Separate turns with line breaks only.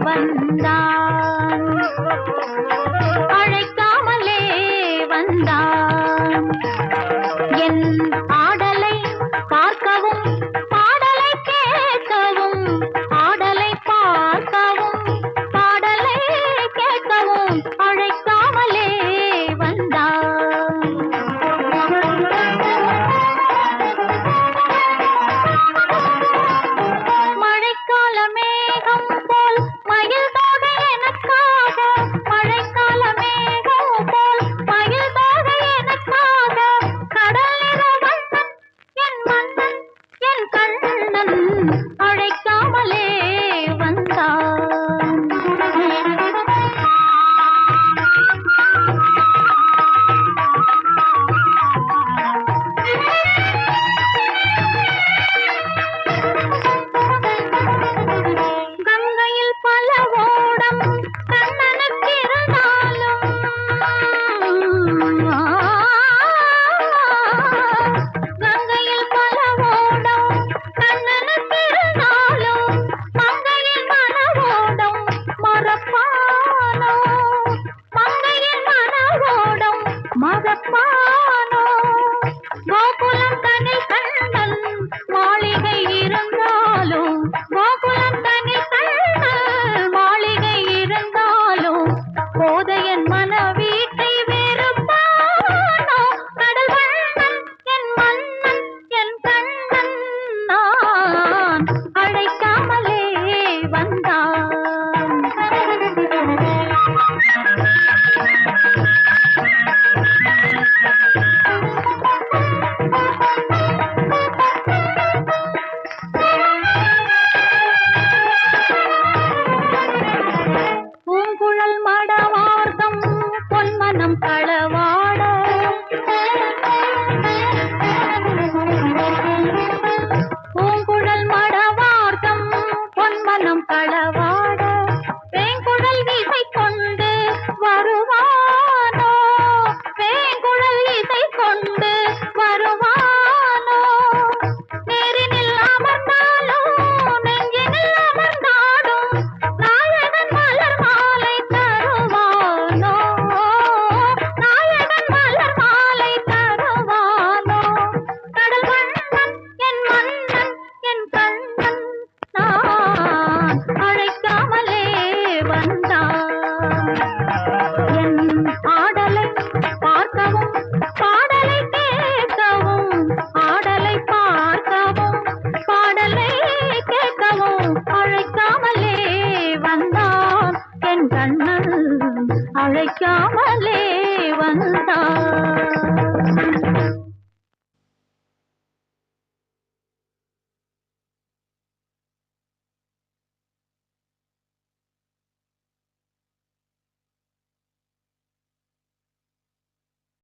வந்தான், அழைக்காமலே வந்தான். என் ஆடலை பார்க்கவும் பாடலை கேட்கவும், ஆடலை பார்க்கவும் பாடலை கேட்கவும் அழைக்காமலே வந்தான். மழைக்கால மேகம் போல் மயில் தோகை எனக்காக, மழைக்கால மேகம் போல் மயில் தோகை எனக்காக, கடல் நிற வண்ணன் என் மன்னன் என் கண்ணன் அழைக்காமலே வந்தான். கங்கையில் பல ஓடம் கண்ணனுக்கு இருந்தாலும், கங்கையில் பல ஓடம் கண்ணனுக்கு இருந்தாலும், மங்கையில் மன ஓடம் மறப்பானோ, மங்கையில் மன ஓடம் மறப்பானோ. கோகுலம் தனில் கண்ணன் மாளிகை இருந்தாலும், கோகுலம் தனில் கண்ணன் மாளிகை இருந்தாலும், கோதையன் மன வீட்டை வெறுப்பானோ. கடல் வண்ணன் என் மன்னன் என் கண்ணன் நான் அழைக்காமலே வந்தான். பூங்குழல் மடவார்த்தம் பொன்மனம் களவாட, பூங்குழல் மடவார்த்தம் பொன்மனம் களவாட, வேங்குழல் இசை கொண்டு வருவானோ, வேங்குழல் இசை கொண்டு வருவானோ. நேரினில் அமர்ந்தாலும் நெஞ்சினில் அமர்ந்தாடும் நாயகன் மலர் மாலை தருவானோ, நாயகன் மலர் மாலை தருவானோ. கடல் வண்ணன் என் மன்னன் என் கண்ணன் நான் அழைக்காமலே வந்தான். என் ஆடலை பார்க்கவும் பாடலை கேட்கவும், ஆடலை பார்க்கவும் பாடலை கேட்கவும் அழைக்காமலே வந்தான். என் கண்ணன் அழைக்காமலே வந்தான்.